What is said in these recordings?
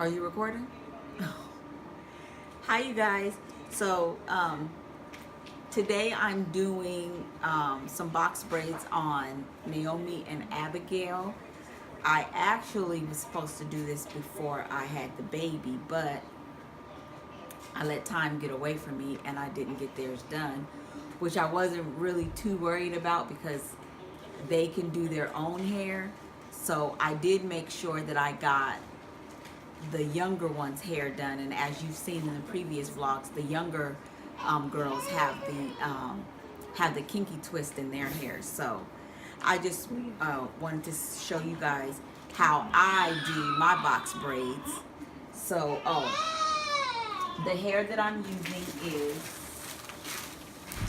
Are you recording? Hi, you guys. So today I'm doing some box braids on Naomi and Abigail. I actually was supposed to do this before I had the baby, but I let time get away from me and I didn't get theirs done, which I wasn't really too worried about because they can do their own hair. So I did make sure that I got the younger one's hair done, and as you've seen in the previous vlogs, the younger girls have the kinky twist in their hair. So I just wanted to show you guys how I do my box braids. So the hair that I'm using is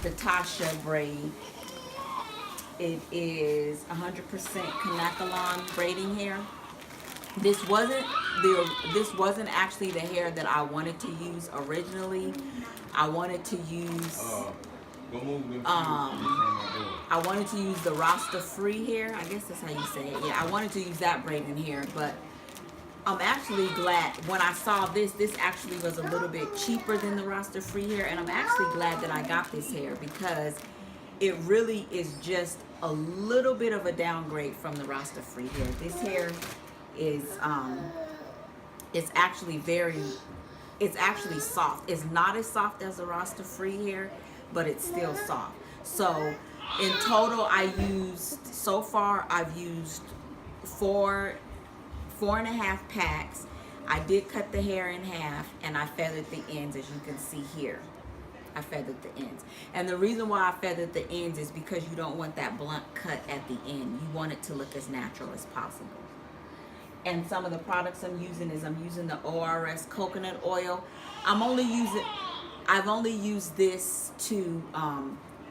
the Tasha braid. It is 100% Kanekalon braiding hair. This wasn't actually the hair that I wanted to use originally. I wanted to use I wanted to use the Rasta free hair. I guess that's how you say it. Yeah, I wanted to use that braiding hair, but I'm actually glad when I saw this actually was a little bit cheaper than the Rasta free hair, and I'm actually glad that I got this hair because it really is just a little bit of a downgrade from the Rasta free hair. This hair is it's actually soft. It's not as soft as the Rasta free hair, but it's still soft. So in total I've used four and a half packs. I did cut the hair in half and I feathered the ends, as you can see here. I feathered the ends. And the reason why I feathered the ends is because you don't want that blunt cut at the end. You want it to look as natural as possible. And some of the products I'm using the ORS coconut oil. I've only used this to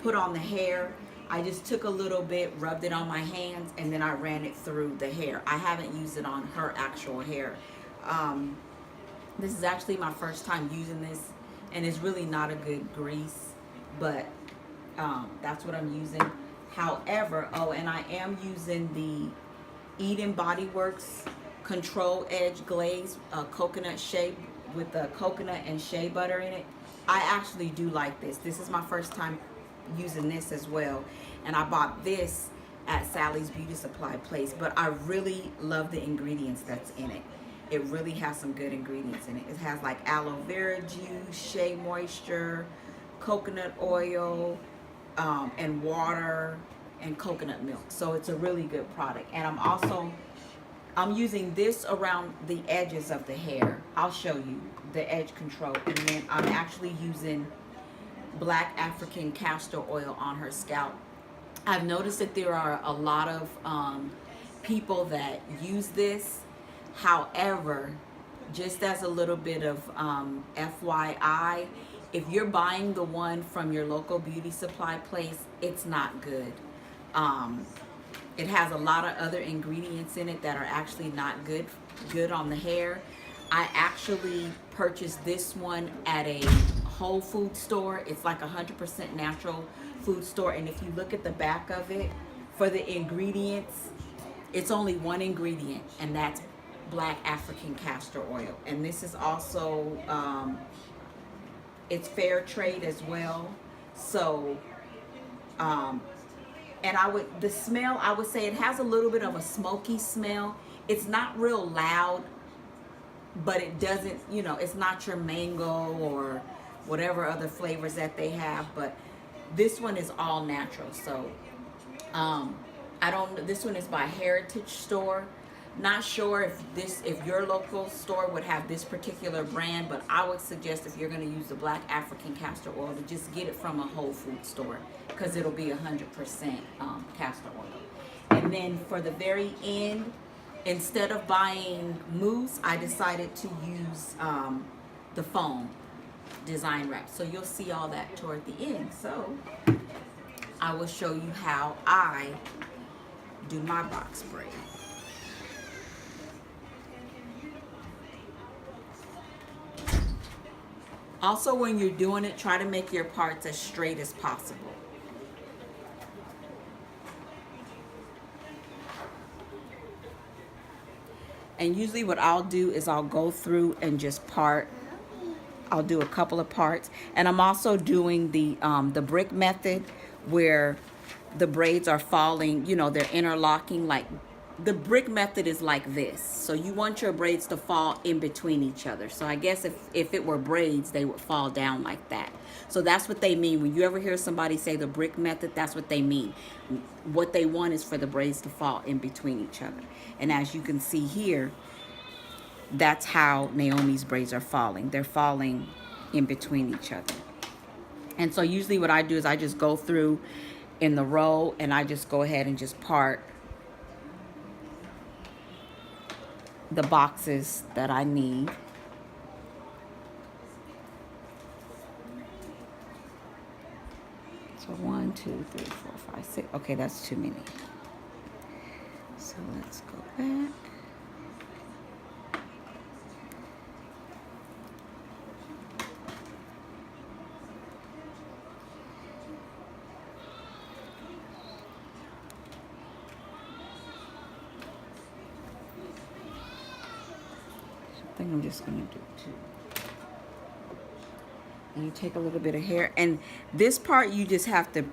put on the hair. I just took a little bit, rubbed it on my hands, and then I ran it through the hair. I haven't used it on her actual hair. This is actually my first time using this, and it's really not a good grease, but that's what I'm using. However, and I am using the Eden Body Works Control Edge Glaze coconut shea with the coconut and shea butter in it. I actually do like this. This is my first time using this as well, and I bought this at Sally's Beauty Supply place, but I really love the ingredients that's in it. It really has some good ingredients in it. It has like aloe vera juice, shea moisture, coconut oil, and water and coconut milk. So it's a really good product. And I'm using this around the edges of the hair. I'll show you the edge control. And then I'm actually using black African castor oil on her scalp. I've noticed that there are a lot of people that use this. However, just as a little bit of FYI, if you're buying the one from your local beauty supply place, it's not good. It has a lot of other ingredients in it that are actually not good on the hair. I actually purchased this one at a Whole Food store. It's like 100% natural food store, and if you look at the back of it, for the ingredients, it's only one ingredient, and that's black African castor oil. And this is also it's fair trade as well. So and the smell, I would say it has a little bit of a smoky smell. It's not real loud, but it doesn't, it's not your mango or whatever other flavors that they have, but this one is all natural. So this one is by Heritage Store. Not sure if your local store would have this particular brand, but I would suggest, if you're going to use the black African castor oil, to just get it from a Whole Food store, because it'll be 100% castor oil. And then for the very end, instead of buying mousse, I decided to use the foam design wrap. So you'll see all that toward the end. So I will show you how I do my box braid. Also, when you're doing it, try to make your parts as straight as possible. And usually what I'll do is I'll go through and just part. I'll do a couple of parts. And I'm also doing the brick method, where the braids are falling, you know, they're interlocking. Like, the brick method is like this. So you want your braids to fall in between each other. So I guess if it were braids, they would fall down like that. So that's what they mean. When you ever hear somebody say the brick method, that's what they mean. What they want is for the braids to fall in between each other. And as you can see here, that's how Naomi's braids are falling. They're falling in between each other. And so usually what I do is I just go through in the row and I just go ahead and just part the boxes that I need. So 1, 2, 3, 4, 5, 6. Okay, that's too many. So let's go back. I think I'm just gonna do 2. And you take a little bit of hair, and this part you just have to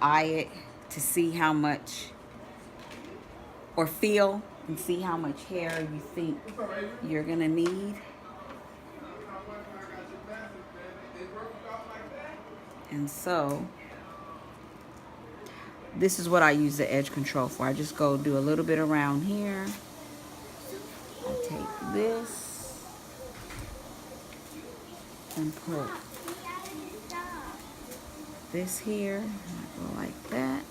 eye it to see how much, or feel and see how much hair you think you're gonna need. And so this is what I use the edge control for. I just go do a little bit around here. I take this and put this here, and I go like that.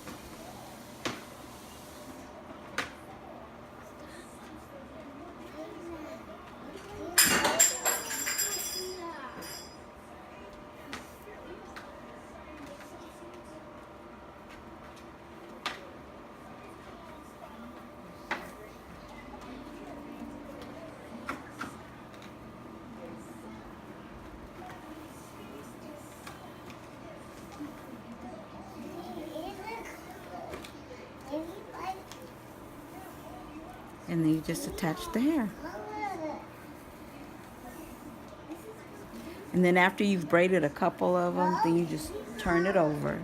And then you just attach the hair. And then after you've braided a couple of them, then you just turn it over.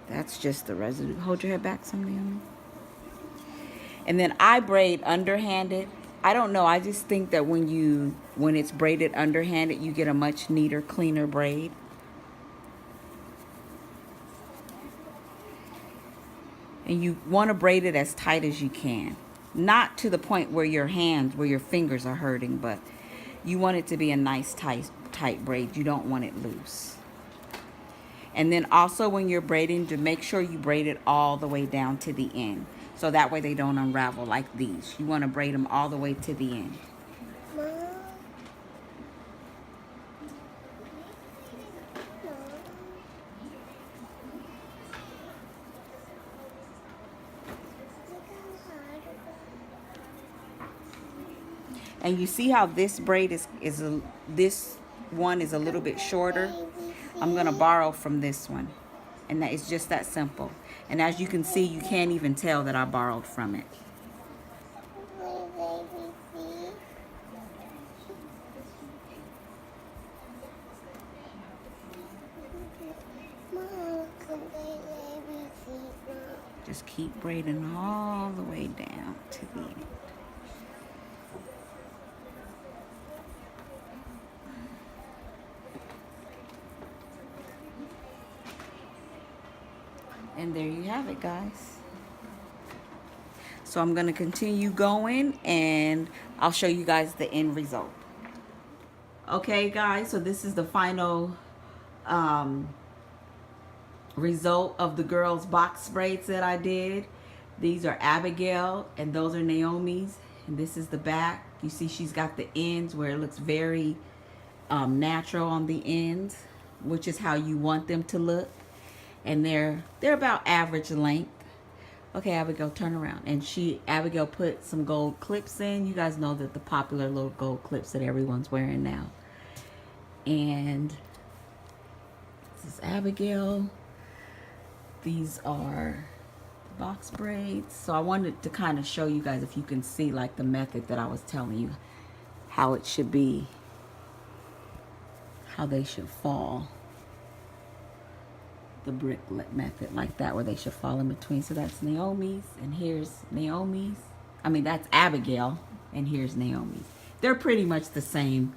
That's just the residue. Hold your head back some, Naomi. And then I braid underhanded. I don't know, I just think that when it's braided underhanded, you get a much neater, cleaner braid. And you want to braid it as tight as you can. Not to the point where your fingers are hurting, but you want it to be a nice tight braid. You don't want it loose. And then also when you're braiding, to make sure you braid it all the way down to the end. So that way they don't unravel like these. You want to braid them all the way to the end. And you see how this braid this one is a little bit shorter. I'm going to borrow from this one. And that is just that simple. And as you can see, you can't even tell that I borrowed from it. Just keep braiding all the way down to the end. And there you have it, guys. So I'm going to continue going and I'll show you guys the end result. Okay, guys, so this is the final result of the girls' box braids that I did. These are Abigail and those are Naomi's. And this is the back. You see she's got the ends where it looks very natural on the ends, which is how you want them to look. And they're about average length. Okay, Abigail, turn around. And Abigail put some gold clips in. You guys know that the popular little gold clips that everyone's wearing now. And this is Abigail. These are box braids. So I wanted to kind of show you guys, if you can see like the method that I was telling you, how it should be, how they should fall. The brick method like that, where they should fall in between. So that's Naomi's, and here's Naomi's. I mean, that's Abigail, and here's Naomi's. They're pretty much the same.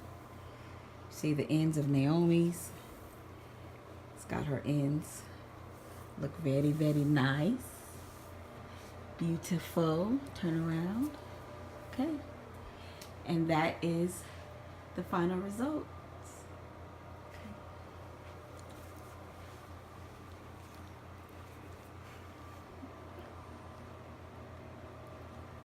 See the ends of Naomi's? It's got her ends. Look very, very nice. Beautiful. Turn around. Okay. And that is the final result.